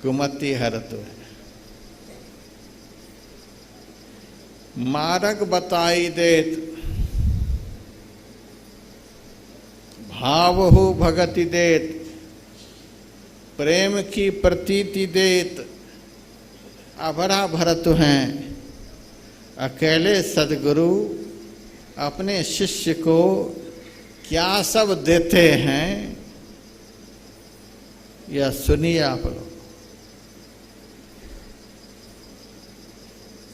कुमति हरतु है। मार्ग बताई देत, भाव हो भगति देत, प्रेम की प्रतीति देत। अभरा भरतु हैं, अकेले सदगुरु अपने शिष्य को क्या सब देते हैं, यह सुनिए आप लोग।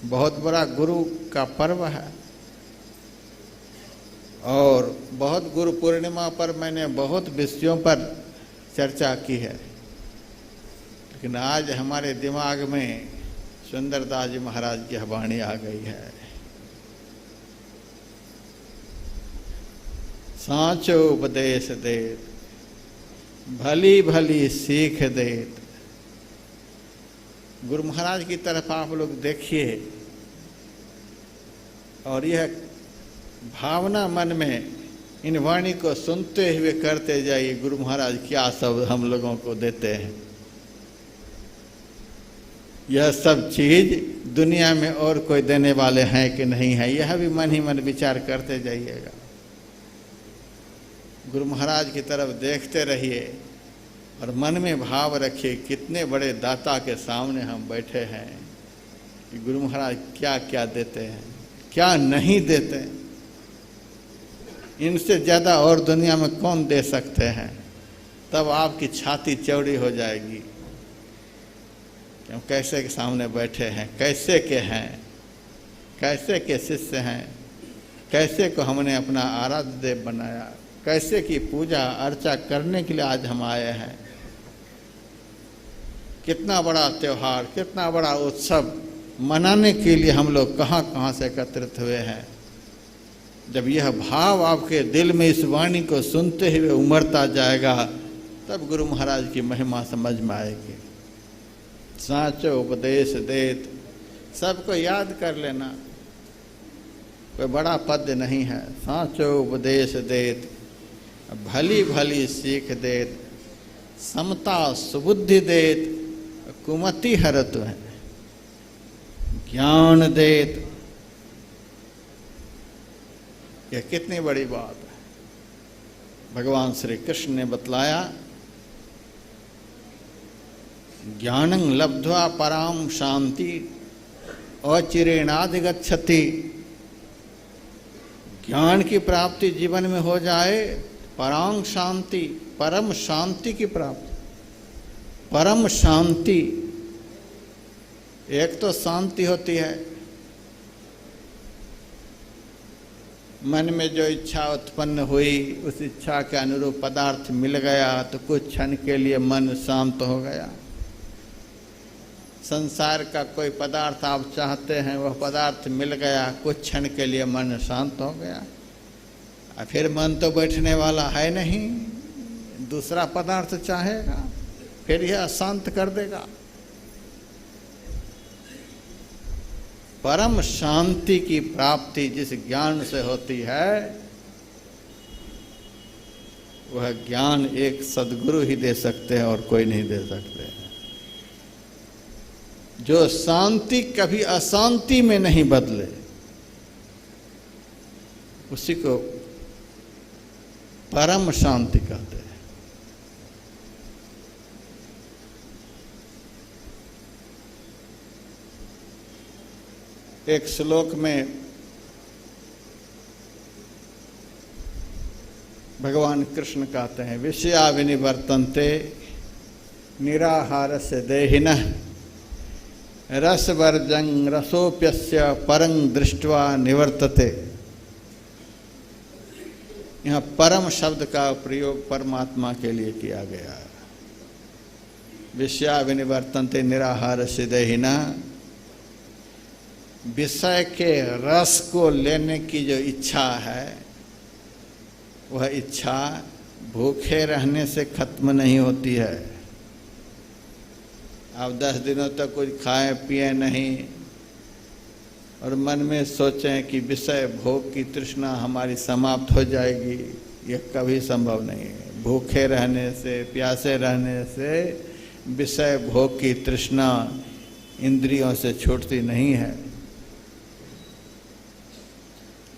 बहुत बड़ा गुरु का पर्व है और बहुत गुरु पूर्णिमा पर मैंने बहुत विषयों पर चर्चा की है, लेकिन आज हमारे दिमाग में सुंदरदास जी महाराज की वाणी आ गई है। सांचो उपदेश देत, भली भली सीख देत। गुरु महाराज की तरफ आप लोग देखिए और यह भावना मन में इन वाणी को सुनते हुए करते जाइए, गुरु महाराज क्या सब हम लोगों को देते हैं। यह सब चीज दुनिया में और कोई देने वाले हैं कि नहीं है, यह भी मन ही मन विचार करते जाइएगा। गुरु महाराज की तरफ देखते रहिए और मन में भाव रखिए, कितने बड़े दाता के सामने हम बैठे हैं कि गुरु महाराज क्या क्या देते हैं, क्या नहीं देते। इनसे ज़्यादा और दुनिया में कौन दे सकते हैं। तब आपकी छाती चौड़ी हो जाएगी कि हम कैसे के सामने बैठे हैं, कैसे के हैं, कैसे के शिष्य हैं, कैसे को हमने अपना आराध्य देव बनाया, कैसे की पूजा अर्चा करने के लिए आज हम आए हैं। कितना बड़ा त्यौहार, कितना बड़ा उत्सव मनाने के लिए हम लोग कहाँ कहाँ से एकत्रित हुए हैं। जब यह भाव आपके दिल में इस वाणी को सुनते हुए उमड़ता जाएगा, तब गुरु महाराज की महिमा समझ में आएगी। साचो उपदेश देत, सबको याद कर लेना, कोई बड़ा पद नहीं है। साचो उपदेश देत, भली भली सीख देत, समता सुबुद्धि देत, कुमति हरतु है, ज्ञान देत। यह कितनी बड़ी बात है। भगवान श्री कृष्ण ने बतलाया, ज्ञानं लब्ध्वा पराम शांति अचिरेणाधिगच्छति। ज्ञान की प्राप्ति जीवन में हो जाए, पराम शांति, परम शांति की प्राप्ति। परम शांति, एक तो शांति होती है मन में जो इच्छा उत्पन्न हुई, उस इच्छा के अनुरूप पदार्थ मिल गया तो कुछ क्षण के लिए मन शांत हो गया। संसार का कोई पदार्थ आप चाहते हैं, वह पदार्थ मिल गया, कुछ क्षण के लिए मन शांत हो गया। और फिर मन तो बैठने वाला है नहीं, दूसरा पदार्थ चाहेगा, फिर यह शांत कर देगा। परम शांति की प्राप्ति जिस ज्ञान से होती है, वह ज्ञान एक सद्गुरु ही दे सकते हैं और कोई नहीं दे सकते। जो शांति कभी अशांति में नहीं बदले, उसी को परम शांति कहते हैं। एक श्लोक में भगवान कृष्ण कहते हैं, विषया विनिवर्तन्ते निराहारस्य देहिनः रसवर्जं रसोप्यस्य परं दृष्ट्वा निवर्तते। यहाँ परम शब्द का प्रयोग परमात्मा के लिए किया गया है। विषया विनिवर्तन्ते निराहारस्य देहिनः, विषय के रस को लेने की जो इच्छा है, वह इच्छा भूखे रहने से खत्म नहीं होती है। आप 10 दिनों तक कुछ खाएं पिए नहीं और मन में सोचें कि विषय भोग की तृष्णा हमारी समाप्त हो जाएगी, यह कभी संभव नहीं है। भूखे रहने से, प्यासे रहने से विषय भोग की तृष्णा इंद्रियों से छूटती नहीं है।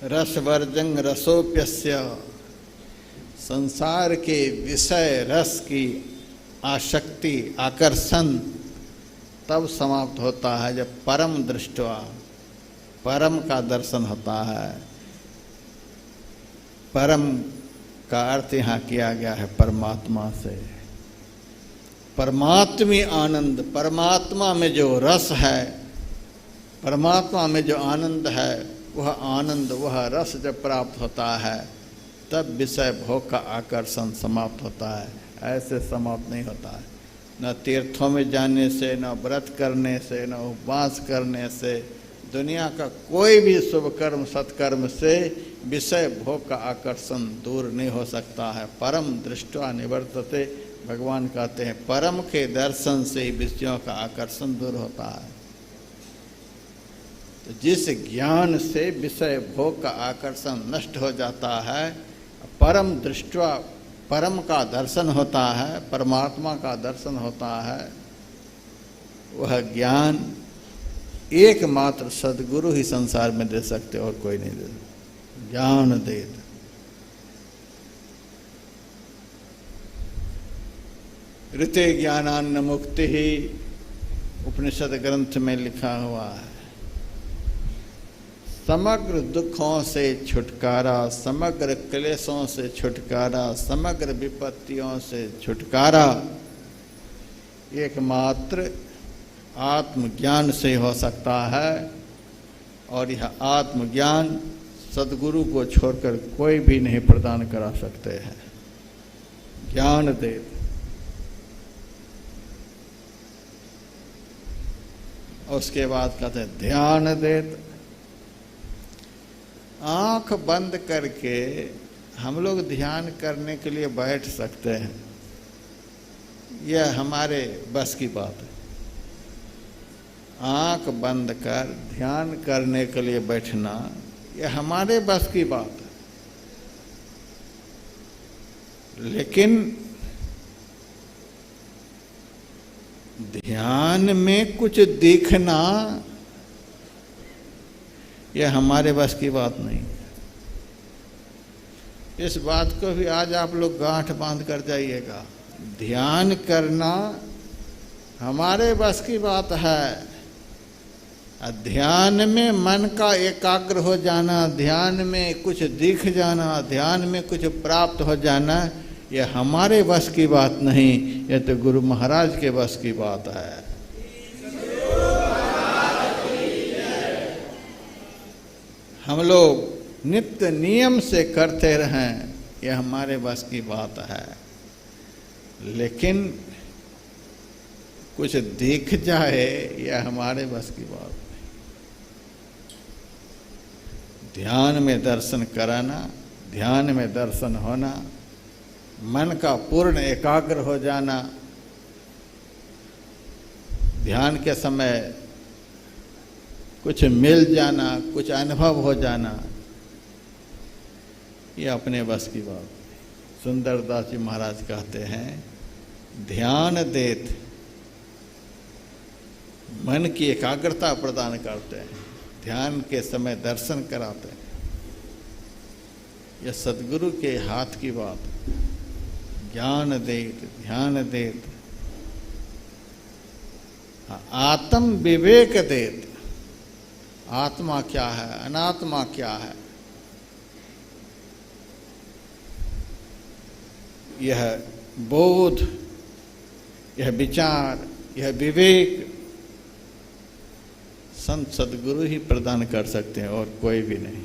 रसवर्जं रसोप्यस्य, संसार के विषय रस की आसक्ति आकर्षण तब समाप्त होता है जब परम दृष्टवा, परम का दर्शन होता है। परम का अर्थ यहाँ किया गया है परमात्मा से। परमात्मी आनंद, परमात्मा में जो रस है, परमात्मा में जो आनंद है, वह आनंद वह रस जब प्राप्त होता है तब विषय भोग का आकर्षण समाप्त होता है। ऐसे समाप्त नहीं होता है। न तीर्थों में जाने से, न व्रत करने से, न उपवास करने से, दुनिया का कोई भी शुभ कर्म सत्कर्म से विषय भोग का आकर्षण दूर नहीं हो सकता है। परम दृष्टवा निवर्तते, भगवान कहते हैं परम के दर्शन से ही विषयों का आकर्षण दूर होता है। तो जिस ज्ञान से विषय भोग का आकर्षण नष्ट हो जाता है, परम दृष्टवा, परम का दर्शन होता है, परमात्मा का दर्शन होता है, वह ज्ञान एकमात्र सद्गुरु ही संसार में दे सकते और कोई नहीं दे। ज्ञान दे ऋते ज्ञानान्न मुक्ति ही उपनिषद ग्रंथ में लिखा हुआ है। समग्र दुखों से छुटकारा, समग्र क्लेशों से छुटकारा, समग्र विपत्तियों से छुटकारा एकमात्र आत्मज्ञान से हो सकता है। और यह आत्मज्ञान सद्गुरु को छोड़कर कोई भी नहीं प्रदान करा सकते हैं। ज्ञान दे। उसके बाद कहते हैं ध्यान दे। आंख बंद करके हम लोग ध्यान करने के लिए बैठ सकते हैं, यह हमारे बस की बात है। आंख बंद कर ध्यान करने के लिए बैठना यह हमारे बस की बात है। लेकिन ध्यान में कुछ दिखना यह हमारे बस की बात नहीं है। इस बात को भी आज आप लोग गांठ बांध कर जाइएगा। ध्यान करना हमारे बस की बात है। ध्यान में मन का एकाग्र हो जाना, ध्यान में कुछ दिख जाना, ध्यान में कुछ प्राप्त हो जाना, यह हमारे बस की बात नहीं, यह तो गुरु महाराज के बस की बात है। हम लोग नित्य नियम से करते रहें, यह हमारे बस की बात है। लेकिन कुछ दिख जाए यह हमारे बस की बात नहीं। ध्यान में दर्शन कराना, ध्यान में दर्शन होना, मन का पूर्ण एकाग्र हो जाना, ध्यान के समय कुछ मिल जाना, कुछ अनुभव हो जाना, ये अपने बस की बात। सुंदरदास जी महाराज कहते हैं ध्यान देत मन की एकाग्रता प्रदान करते हैं, ध्यान के समय दर्शन कराते हैं। यह सद्गुरु के हाथ की बात। ज्ञान देत, ध्यान देत, आत्म विवेक देत। आत्मा क्या है, अनात्मा क्या है, यह बोध, यह विचार, यह विवेक संत सद्गुरु ही प्रदान कर सकते हैं और कोई भी नहीं।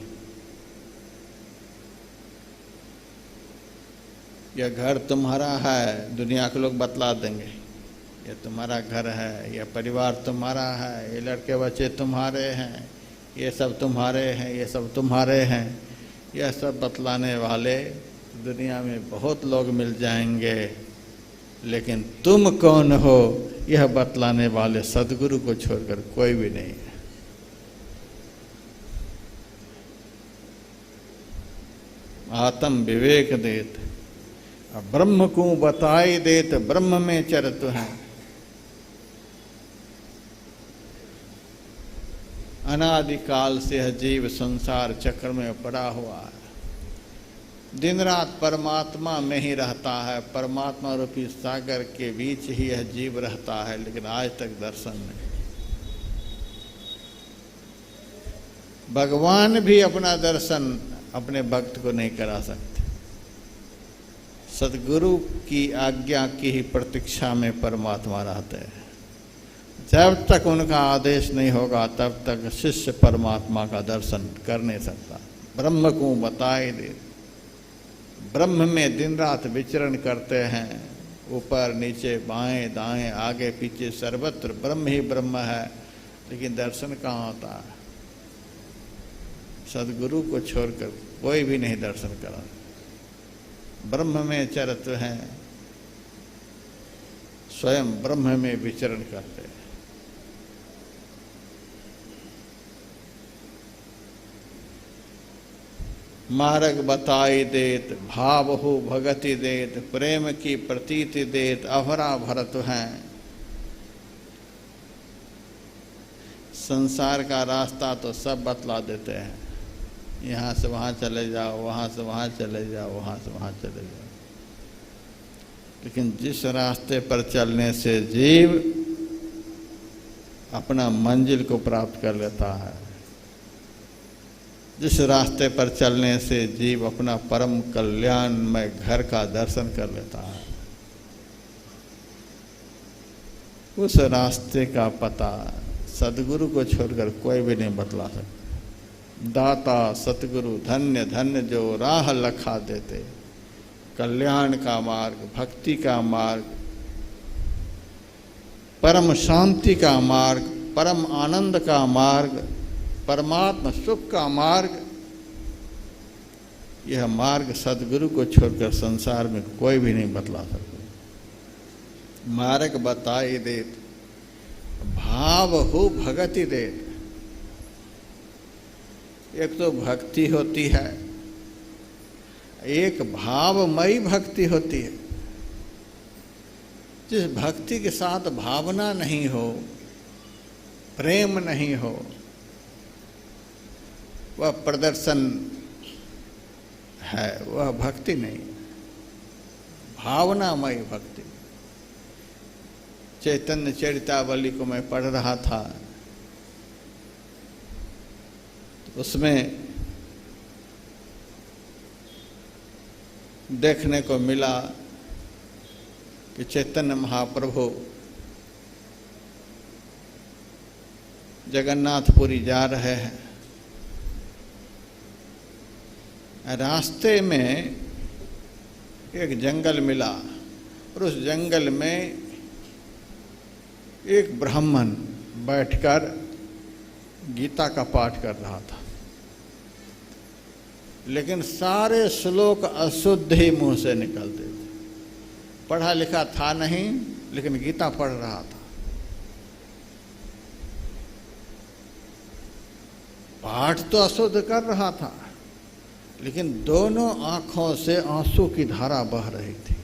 यह घर तुम्हारा है, दुनिया के लोग बतला देंगे यह तुम्हारा घर है, यह परिवार तुम्हारा है, ये लड़के बच्चे तुम्हारे हैं, ये सब तुम्हारे हैं, ये सब तुम्हारे हैं, यह सब बतलाने वाले दुनिया में बहुत लोग मिल जाएंगे। लेकिन तुम कौन हो यह बतलाने वाले सद्गुरु को छोड़कर कोई भी नहीं है। आत्म विवेक देत, ब्रह्म को बताई देत, ब्रह्म में चरत है। अनादिकाल से यह जीव संसार चक्र में पड़ा हुआ है, दिन रात परमात्मा में ही रहता है, परमात्मा रूपी सागर के बीच ही यह जीव रहता है, लेकिन आज तक दर्शन नहीं। भगवान भी अपना दर्शन अपने भक्त को नहीं करा सकते। सद्गुरु की आज्ञा की ही प्रतीक्षा में परमात्मा रहते हैं। जब तक उनका आदेश नहीं होगा तब तक शिष्य परमात्मा का दर्शन कर नहीं सकता। ब्रह्म को बताए दे, ब्रह्म में दिन रात विचरण करते हैं, ऊपर नीचे बाएं दाएं आगे पीछे सर्वत्र ब्रह्म ही ब्रह्म है, लेकिन दर्शन कहाँ होता है? सद्गुरु को छोड़कर कोई भी नहीं दर्शन करा। ब्रह्म में चरत हैं, स्वयं ब्रह्म में विचरण करते हैं। मार्ग बताई देत, भाव हो भगति देत, प्रेम की प्रतीति देत, अभरा भरत हैं। संसार का रास्ता तो सब बतला देते हैं, यहाँ से वहाँ चले जाओ, वहाँ से वहाँ चले जाओ, वहाँ से वहाँ चले जाओ, लेकिन जिस रास्ते पर चलने से जीव अपना मंजिल को प्राप्त कर लेता है, जिस रास्ते पर चलने से जीव अपना परम कल्याणमय घर का दर्शन कर लेता है, उस रास्ते का पता सद्गुरु को छोड़कर कोई भी नहीं बतला सकता। दाता सतगुरु धन्य धन्य जो राह लखा देते, कल्याण का मार्ग, भक्ति का मार्ग, परम शांति का मार्ग, परम आनंद का मार्ग, परमात्मा सुख का मार्ग, यह मार्ग सद्गुरु को छोड़कर संसार में कोई भी नहीं बतला सकता। मार्ग बताए देत, भाव हो भगति देत। एक तो भक्ति होती है, एक भावमयी भक्ति होती है। जिस भक्ति के साथ भावना नहीं हो, प्रेम नहीं हो, वह प्रदर्शन है, वह भक्ति नहीं, भावनामयी भक्ति। चैतन्य चरितावली को मैं पढ़ रहा था, तो उसमें देखने को मिला कि चैतन्य महाप्रभु जगन्नाथपुरी जा रहे हैं। रास्ते में एक जंगल मिला और उस जंगल में एक ब्राह्मण बैठकर गीता का पाठ कर रहा था, लेकिन सारे श्लोक अशुद्ध ही मुंह से निकलते थे। पढ़ा लिखा था नहीं, लेकिन गीता पढ़ रहा था। पाठ तो अशुद्ध कर रहा था, लेकिन दोनों आंखों से आंसू की धारा बह रही थी।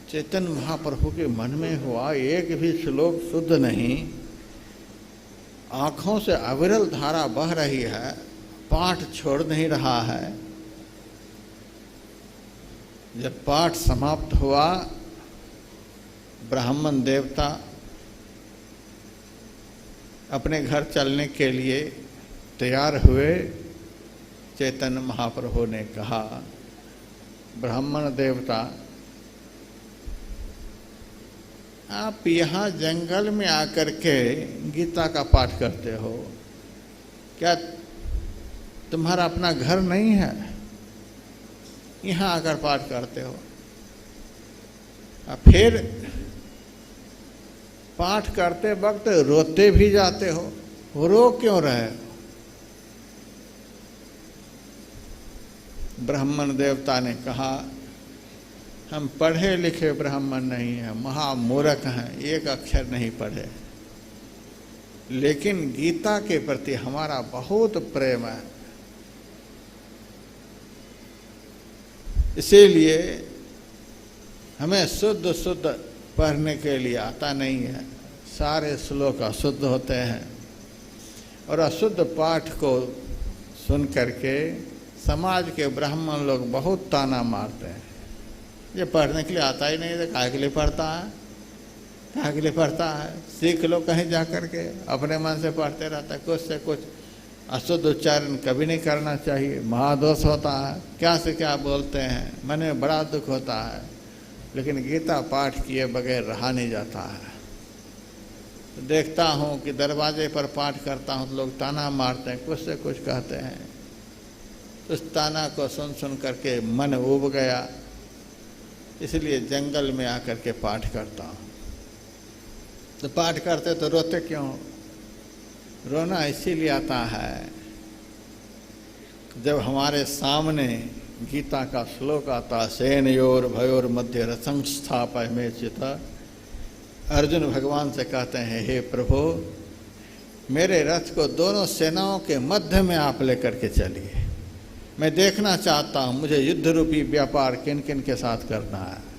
चैतन्य महाप्रभु के मन में हुआ, एक भी श्लोक शुद्ध नहीं, आंखों से अविरल धारा बह रही है, पाठ छोड़ नहीं रहा है। जब पाठ समाप्त हुआ, ब्राह्मण देवता अपने घर चलने के लिए तैयार हुए। चैतन्य महाप्रभु ने कहा, ब्राह्मण देवता, आप यहाँ जंगल में आकर के गीता का पाठ करते हो, क्या तुम्हारा अपना घर नहीं है? यहाँ आकर पाठ करते हो, फिर पाठ करते वक्त रोते भी जाते हो, रो क्यों रहे हो? ब्राह्मण देवता ने कहा, हम पढ़े लिखे ब्राह्मण नहीं हैं, महामूर्ख हैं, एक अक्षर नहीं पढ़े, लेकिन गीता के प्रति हमारा बहुत प्रेम है, इसीलिए हमें शुद्ध शुद्ध पढ़ने के लिए आता नहीं है, सारे श्लोक अशुद्ध होते हैं और अशुद्ध पाठ को सुन करके समाज के ब्राह्मण लोग बहुत ताना मारते हैं। ये पढ़ने के लिए आता ही नहीं, तो काहे के लिए पढ़ता है, काहे के लिए पढ़ता है, सीख लो कहीं जा कर के, अपने मन से पढ़ते रहता है। कुछ से कुछ अशुद्ध उच्चारण कभी नहीं करना चाहिए, महादोष होता है, क्या से क्या बोलते हैं, मन में बड़ा दुख होता है। लेकिन गीता पाठ किए बगैर रहा नहीं जाता है। तो देखता हूँ कि दरवाजे पर पाठ करता हूँ तो लोग ताना मारते हैं, कुछ से कुछ कहते हैं। तो उस ताना को सुन सुन करके मन उब गया, इसलिए जंगल में आकर के पाठ करता हूँ। तो पाठ करते तो रोते क्यों? रोना इसीलिए आता है जब हमारे सामने गीता का श्लोक आता, सेनयोर भयोर मध्य रसं स्थापय चित। अर्जुन भगवान से कहते हैं, हे प्रभु, मेरे रथ को दोनों सेनाओं के मध्य में आप लेकर के चलिए। मैं देखना चाहता हूं मुझे युद्ध रूपी व्यापार किन किन के साथ करना है।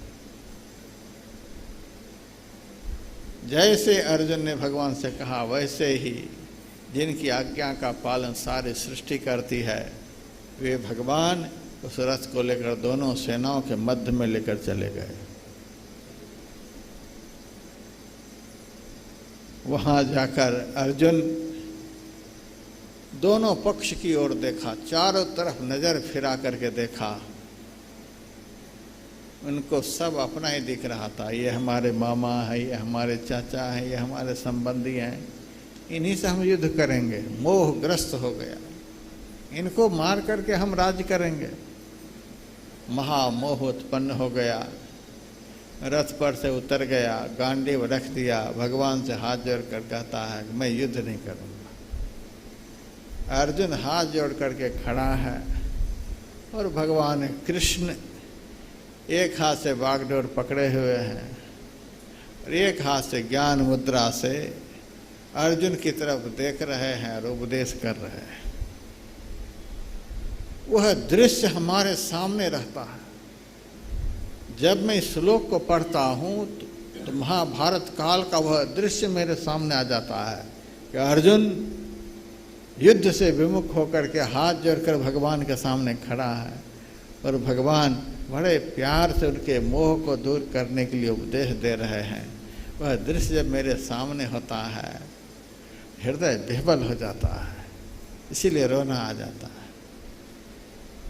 जैसे अर्जुन ने भगवान से कहा, वैसे ही जिनकी आज्ञा का पालन सारी सृष्टि करती है, वे भगवान उस रथ को लेकर दोनों सेनाओं के मध्य में लेकर चले गए। वहां जाकर अर्जुन दोनों पक्ष की ओर देखा, चारों तरफ नजर फिरा करके देखा। उनको सब अपना ही दिख रहा था। ये हमारे मामा है, ये हमारे चाचा है, ये हमारे संबंधी हैं, इन्हीं से हम युद्ध करेंगे। मोहग्रस्त हो गया, इनको मार करके हम राज्य करेंगे। महामोह उत्पन्न हो गया, रथ पर से उतर गया, गांडीव रख दिया, भगवान से हाथ जोड़कर कहता है कि मैं युद्ध नहीं करूंगा। अर्जुन हाथ जोड़ करके खड़ा है और भगवान कृष्ण एक हाथ से बागडोर पकड़े हुए हैं और एक हाथ से ज्ञान मुद्रा से अर्जुन की तरफ देख रहे हैं और उपदेश कर रहे हैं। वह दृश्य हमारे सामने रहता है। जब मैं इस श्लोक को पढ़ता हूँ तो महाभारत काल का वह दृश्य मेरे सामने आ जाता है कि अर्जुन युद्ध से विमुख होकर के हाथ जोड़कर भगवान के सामने खड़ा है और भगवान बड़े प्यार से उनके मोह को दूर करने के लिए उपदेश दे रहे हैं। वह दृश्य जब मेरे सामने होता है, हृदय विह्वल हो जाता है, इसीलिए रोना आ जाता है।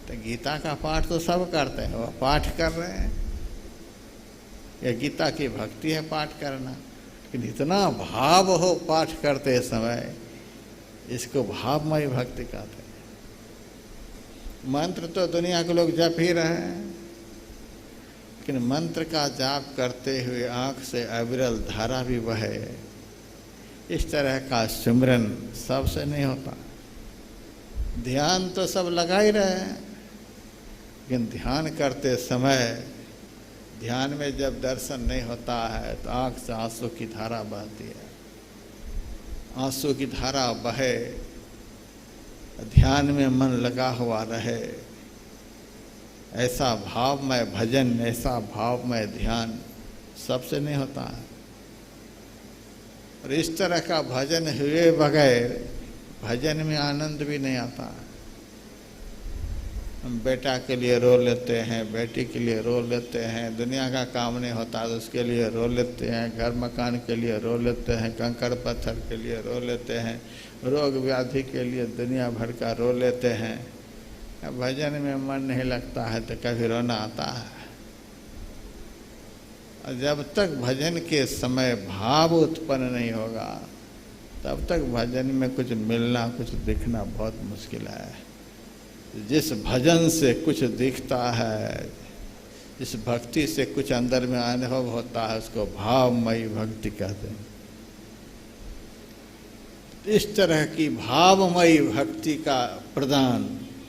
तो गीता का पाठ तो सब करते हैं, वह पाठ कर रहे हैं। यह गीता की भक्ति है पाठ करना, लेकिन इतना भाव हो पाठ करते समय, इसको भावमय भक्ति कहते हैं। मंत्र तो दुनिया के लोग जप ही रहे हैं, लेकिन मंत्र का जाप करते हुए आंख से अविरल धारा भी बहे, इस तरह का सिमरन सबसे नहीं होता। ध्यान तो सब लगा ही रहे हैं, लेकिन ध्यान करते समय ध्यान में जब दर्शन नहीं होता है तो आंख से आंसू की धारा बहती है। आंसू की धारा बहे, ध्यान में मन लगा हुआ रहे, ऐसा भावमय भजन, ऐसा भावमय ध्यान सबसे नहीं होता है। और इस तरह का भजन हुए बगैर भजन में आनंद भी नहीं आता है। हम बेटा के लिए रो लेते हैं, बेटी के लिए रो लेते हैं, दुनिया का काम नहीं होता तो उसके लिए रो लेते हैं, घर मकान के लिए रो लेते हैं, कंकड़ पत्थर के लिए रो लेते हैं, रोग व्याधि के लिए दुनिया भर का रो लेते हैं। अब भजन में मन नहीं लगता है तो कभी रोना आता है। और जब तक भजन के समय भाव उत्पन्न नहीं होगा, तब तक भजन में कुछ मिलना, कुछ दिखना बहुत मुश्किल है। जिस भजन से कुछ दिखता है, जिस भक्ति से कुछ अंदर में अनुभव होता है, उसको भावमयी भक्ति कहते हैं। इस तरह की भावमयी भक्ति का प्रदान,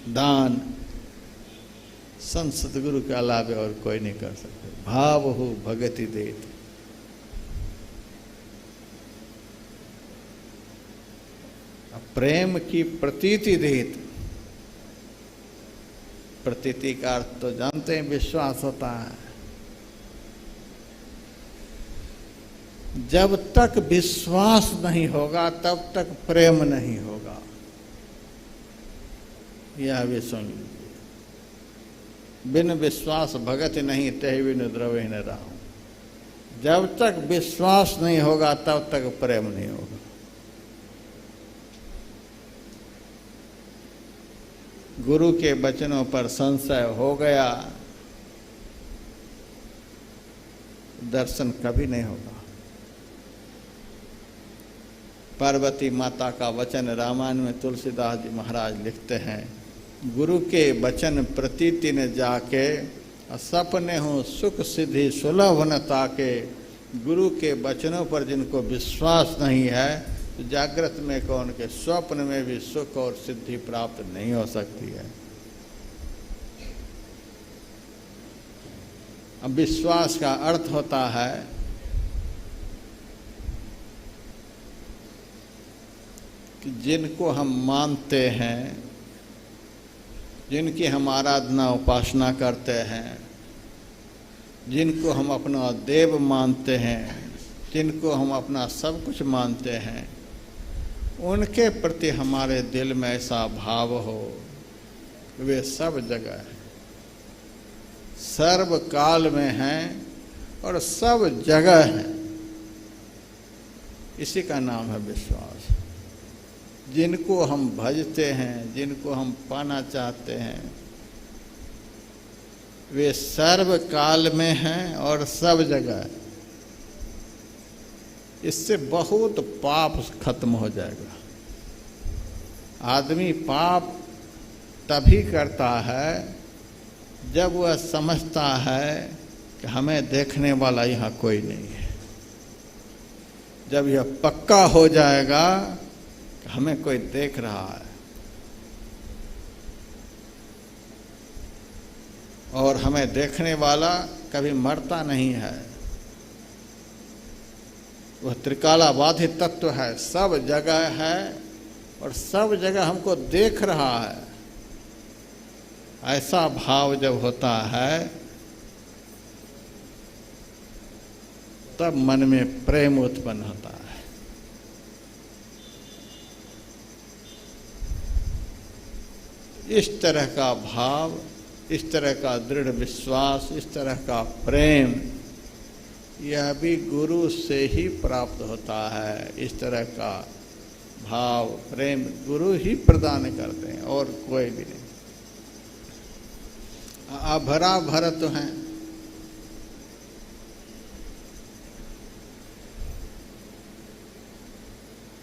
दान संत सतगुरु के अलावा और कोई नहीं कर सकते। भाव हो भगति देत। प्रेम की प्रतीति देत। प्रतीति का अर्थ तो जानते हैं, विश्वास होता है। जब तक विश्वास नहीं होगा तब तक प्रेम नहीं होगा। यह भी सुन लीजिए, बिन विश्वास भगत नहीं, तहि बिन द्रवहि न राहु। जब तक विश्वास नहीं होगा तब तक प्रेम नहीं होगा। गुरु के वचनों पर संशय हो गया, दर्शन कभी नहीं होगा। पार्वती माता का वचन रामायण में तुलसीदास जी महाराज लिखते हैं, गुरु के वचन प्रतीति न जाके, सपने हो सुख सिद्धि सुलभ न ताके। गुरु के वचनों पर जिनको विश्वास नहीं है, तो जागृत में कौन के स्वप्न में भी सुख और सिद्धि प्राप्त नहीं हो सकती है। अब विश्वास का अर्थ होता है कि जिनको हम मानते हैं, जिनकी हम आराधना उपासना करते हैं, जिनको हम अपना देव मानते हैं, जिनको हम अपना सब कुछ मानते हैं, उनके प्रति हमारे दिल में ऐसा भाव हो, वे सब जगह हैं, सर्व काल में हैं और सब जगह हैं। इसी का नाम है विश्वास। जिनको हम भजते हैं, जिनको हम पाना चाहते हैं, वे सर्व काल में हैं और सब जगह है। इससे बहुत पाप खत्म हो जाएगा। आदमी पाप तभी करता है जब वह समझता है कि हमें देखने वाला यहाँ कोई नहीं है। जब यह पक्का हो जाएगा कि हमें कोई देख रहा है और हमें देखने वाला कभी मरता नहीं है, वह त्रिकालाबाधित तत्व है, सब जगह है और सब जगह हमको देख रहा है, ऐसा भाव जब होता है तब मन में प्रेम उत्पन्न होता है। इस तरह का भाव, इस तरह का दृढ़ विश्वास, इस तरह का प्रेम, यह भी गुरु से ही प्राप्त होता है। इस तरह का भाव प्रेम गुरु ही प्रदान करते हैं और कोई भी नहीं। अभरा भरत हैं,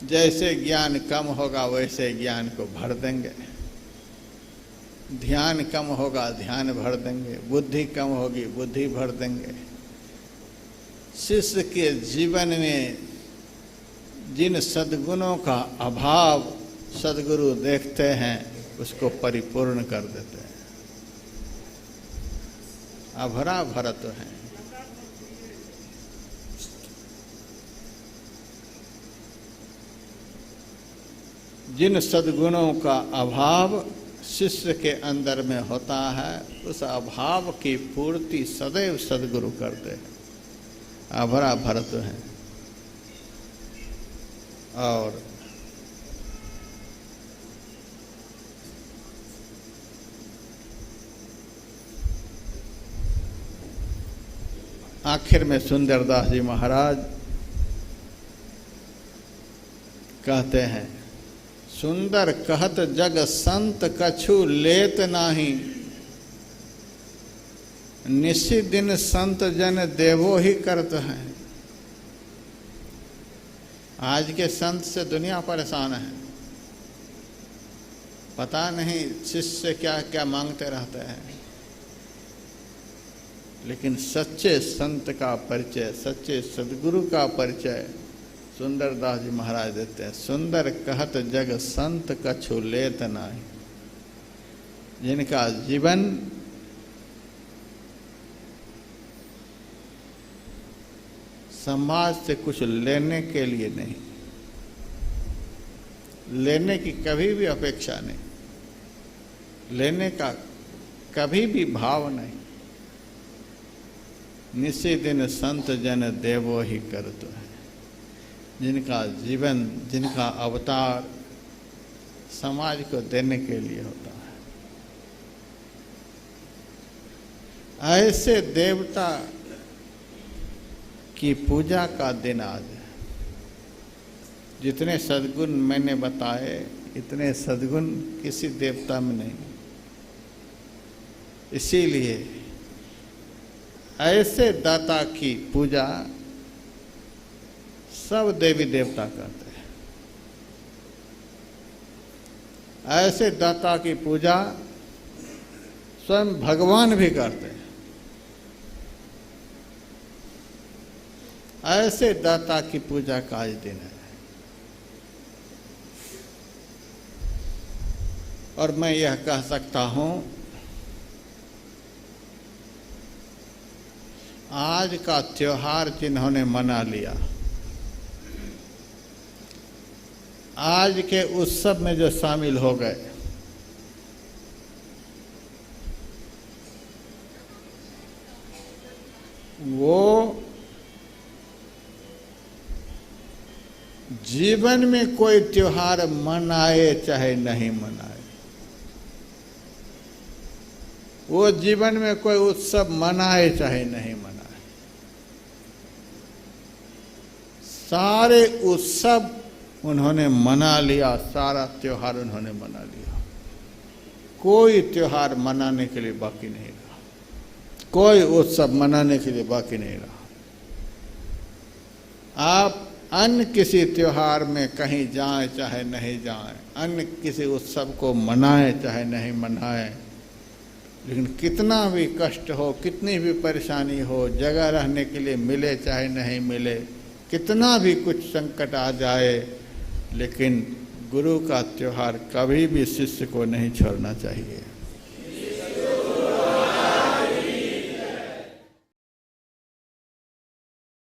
जैसे ज्ञान कम होगा वैसे ज्ञान को भर देंगे, ध्यान कम होगा ध्यान भर देंगे, बुद्धि कम होगी बुद्धि भर देंगे। शिष्य के जीवन में जिन सद्गुणों का अभाव सद्गुरु देखते हैं उसको परिपूर्ण कर देते हैं। अभरा भरत हैं। जिन सद्गुणों का अभाव शिष्य के अंदर में होता है, उस अभाव की पूर्ति सदैव सद्गुरु करते हैं। अभरा भरत हैं। और आखिर में सुंदरदास जी महाराज कहते हैं, सुंदर कहत जग संत कछु लेत नाही, निसी दिन संत जन देवो ही करत हैं। आज के संत से दुनिया परेशान है, पता नहीं शिष्य क्या क्या मांगते रहते हैं। लेकिन सच्चे संत का परिचय, सच्चे सद्गुरु का परिचय सुंदरदास जी महाराज देते हैं। सुंदर कहत जग संत कछु लेत नाही, जिनका जीवन समाज से कुछ लेने के लिए नहीं, लेने की कभी भी अपेक्षा नहीं, लेने का कभी भी भाव नहीं। निसी दिन संत जन देवो ही करत है। जिनका जीवन, जिनका अवतार समाज को देने के लिए होता है। ऐसे देवता की पूजा का दिन आज है। जितने सद्गुण मैंने बताए, इतने सद्गुण किसी देवता में नहीं। इसीलिए ऐसे दाता की पूजा सब देवी देवता करते हैं। ऐसे दाता की पूजा स्वयं भगवान भी करते हैं। ऐसे दाता की पूजा का आज दिन है। और मैं यह कह सकता हूं, आज का त्योहार जिन्होंने मना लिया, आज के उत्सव में जो शामिल हो गए, वो जीवन में कोई त्योहार मनाए चाहे नहीं मनाए, वो जीवन में कोई उत्सव मनाए चाहे नहीं मनाए, सारे उत्सव उन्होंने मना लिया, सारा त्योहार उन्होंने मना लिया। कोई त्योहार मनाने के लिए बाकी नहीं रहा, कोई उत्सव मनाने के लिए बाकी नहीं रहा। आप अन्य किसी त्योहार में कहीं जाएं चाहे नहीं जाएं, अन्य किसी उत्सव को मनाएं चाहे नहीं मनाएं, लेकिन कितना भी कष्ट हो, कितनी भी परेशानी हो, जगह रहने के लिए मिले चाहे नहीं मिले, कितना भी कुछ संकट आ जाए, लेकिन गुरु का त्योहार कभी भी शिष्य को नहीं छोड़ना चाहिए।